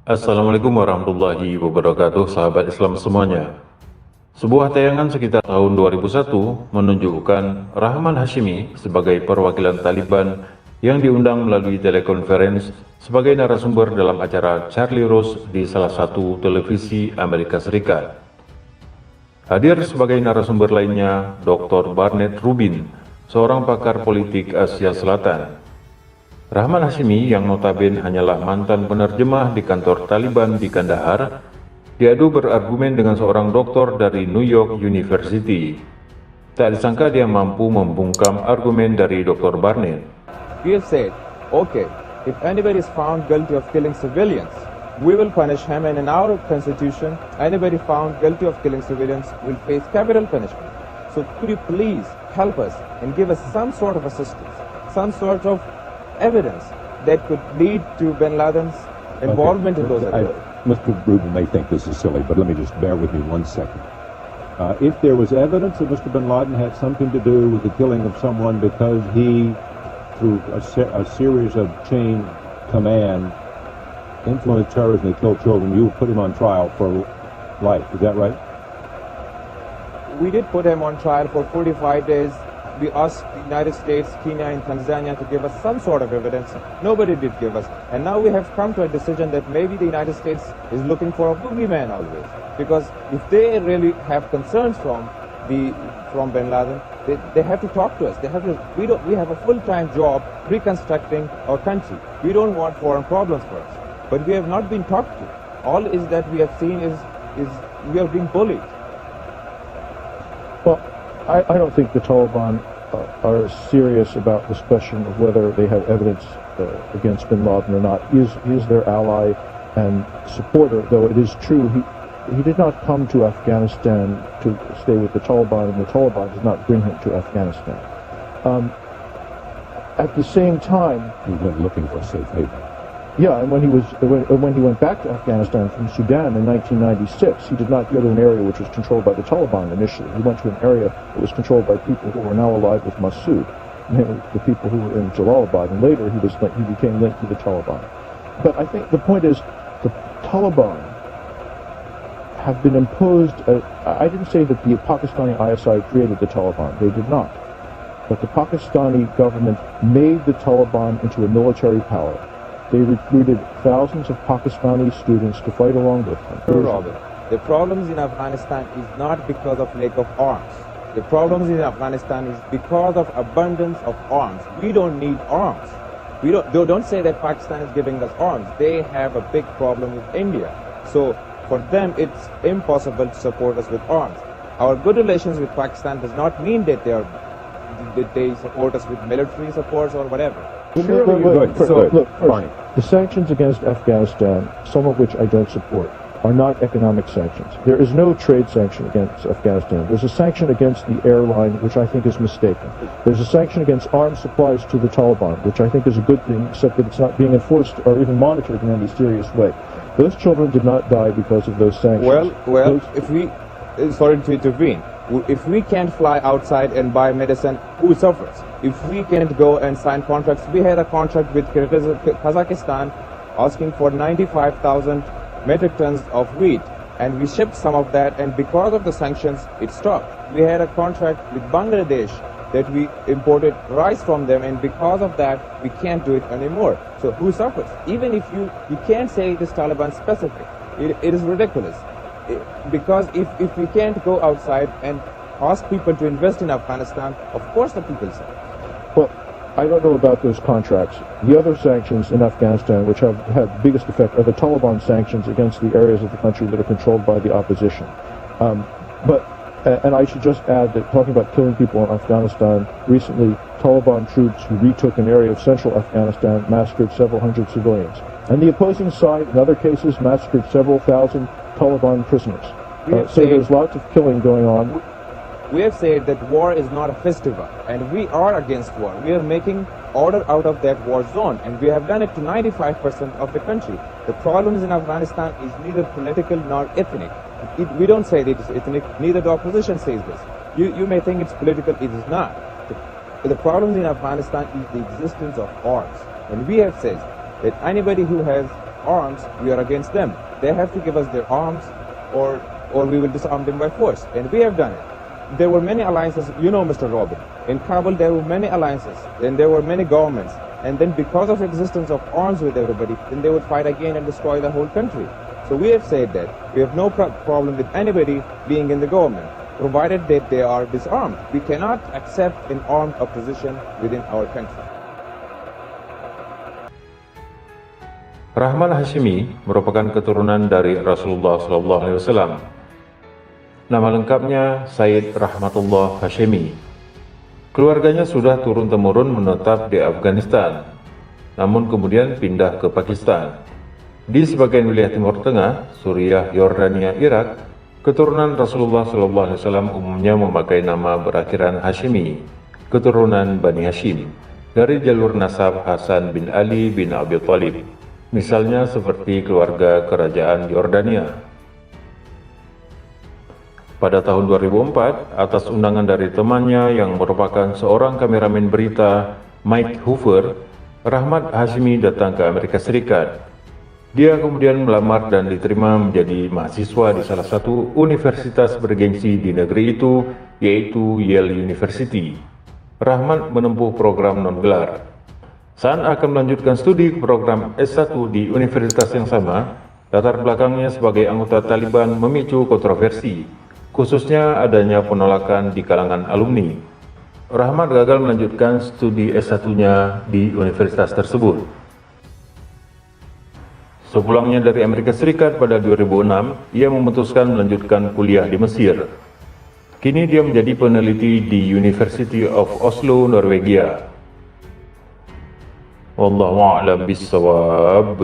Assalamualaikum warahmatullahi wabarakatuh, sahabat Islam semuanya. Sebuah tayangan sekitar tahun 2001 menunjukkan Rahman Hashimi sebagai perwakilan Taliban yang diundang melalui telekonferensi sebagai narasumber dalam acara Charlie Rose di salah satu televisi Amerika Serikat. Hadir sebagai narasumber lainnya Dr. Barnett Rubin, seorang pakar politik Asia Selatan. Rahman Hashimi yang notabene hanyalah mantan penerjemah di kantor Taliban di Kandahar, diadu berargumen dengan seorang doktor dari New York University. Tak disangka dia mampu membungkam argumen dari Dr. Barnett. We have said, okay, if anybody is found guilty of killing civilians, we will punish him, and in our constitution, anybody found guilty of killing civilians will face capital punishment. So could you please help us and give us some sort of assistance, some sort of evidence that could lead to bin Laden's involvement in those attacks? Mr. Rubin may think this is silly, but let me just bear with me 1 second. If there was evidence that Mr. bin Laden had something to do with the killing of someone because he, through a series of chain command, influenced terrorism to kill children, you would put him on trial for life. Is that right? We did put him on trial for 45 days. We asked the United States, Kenya and Tanzania to give us some sort of evidence. Nobody did give us. And now we have come to a decision that maybe the United States is looking for a boogeyman always. Because if they really have concerns from bin Laden, they have to talk to us. We have a full-time job reconstructing our country. We don't want foreign problems for us. But we have not been talked to. All is that we have seen is we are being bullied. Well, I don't think the Taliban are serious about this question of whether they have evidence against bin Laden or not. He is their ally and supporter, though it is true he did not come to Afghanistan to stay with the Taliban, and the Taliban did not bring him to Afghanistan. At the same time, He went looking for a safe haven. yeah, and when he went back to Afghanistan from Sudan in 1996, he did not go to an area which was controlled by the Taliban initially. He went to an area that was controlled by people who are now alive with Massoud, namely the people who were in Jalalabad, and later he became linked to the Taliban. But I think the point is, the Taliban have been imposed. I didn't say that the Pakistani ISI created the Taliban. They did not. But the Pakistani government made the Taliban into a military power. They recruited thousands of Pakistani students to fight along with them. The problems in Afghanistan is not because of lack of arms. The problems in Afghanistan is because of abundance of arms. We don't need arms. Don't say that Pakistan is giving us arms. They have a big problem with India. So for them, it's impossible to support us with arms. Our good relations with Pakistan does not mean that they support us with military supports or whatever. Look, the sanctions against Afghanistan, some of which I don't support, are not economic sanctions. There is no trade sanction against Afghanistan. There's a sanction against the airline, which I think is mistaken. There's a sanction against arms supplies to the Taliban, which I think is a good thing, except that it's not being enforced or even monitored in any serious way. Those children did not die because of those sanctions. Sorry to intervene. If we can't fly outside and buy medicine, who suffers? If we can't go and sign contracts, we had a contract with Kazakhstan asking for 95,000 metric tons of wheat, and we shipped some of that, and because of the sanctions, it stopped. We had a contract with Bangladesh that we imported rice from them, and because of that, we can't do it anymore. So who suffers? Even if you can't say it is Taliban specific, it is ridiculous. Because if we can't go outside and ask people to invest in Afghanistan, of course the people suffer. Well, I don't know about those contracts. The other sanctions in Afghanistan, which have had the biggest effect, are the Taliban sanctions against the areas of the country that are controlled by the opposition. And I should just add that, talking about killing people in Afghanistan, recently Taliban troops who retook an area of central Afghanistan massacred several hundred civilians. And the opposing side, in other cases, massacred several thousand Taliban prisoners. So there's lots of killing going on. We have said that war is not a festival, and we are against war. We are making order out of that war zone, and we have done it to 95% of the country. The problems in Afghanistan is neither political nor ethnic. We don't say that it's ethnic, neither the opposition says this. You may think it's political, it is not. The problems in Afghanistan is the existence of arms. And we have said that anybody who has arms, we are against them. They have to give us their arms, or we will disarm them by force. And we have done it. There were many alliances, you know, Mr. Robin. In Kabul, there were many alliances, and there were many governments. And then because of existence of arms with everybody, then they would fight again and destroy the whole country. So we have said that we have no problem with anybody being in the government, provided that they are disarmed. We cannot accept an armed opposition within our country. Rahman Hashimi merupakan keturunan dari Rasulullah SAW. Nama lengkapnya Said Rahmatullah Hashimi. Keluarganya sudah turun-temurun menetap di Afghanistan, namun kemudian pindah ke Pakistan. Di sebagian wilayah Timur Tengah, Suriah, Yordania, Irak, keturunan Rasulullah SAW umumnya memakai nama berakhiran Hashimi, keturunan Bani Hashim, dari jalur nasab Hasan bin Ali bin Abi Thalib. Misalnya seperti keluarga kerajaan Yordania. Pada tahun 2004, atas undangan dari temannya yang merupakan seorang kameramen berita, Mike Hoover, Rahmat Hashimi datang ke Amerika Serikat. Dia kemudian melamar dan diterima menjadi mahasiswa di salah satu universitas bergengsi di negeri itu, yaitu Yale University. Rahmat menempuh program non-gelar. Saat akan melanjutkan studi program S1 di universitas yang sama, latar belakangnya sebagai anggota Taliban memicu kontroversi, khususnya adanya penolakan di kalangan alumni. Rahmat gagal melanjutkan studi S1-nya di universitas tersebut. Sepulangnya dari Amerika Serikat pada 2006, ia memutuskan melanjutkan kuliah di Mesir. Kini dia menjadi peneliti di University of Oslo, Norwegia. Wallahu a'lam bissawab.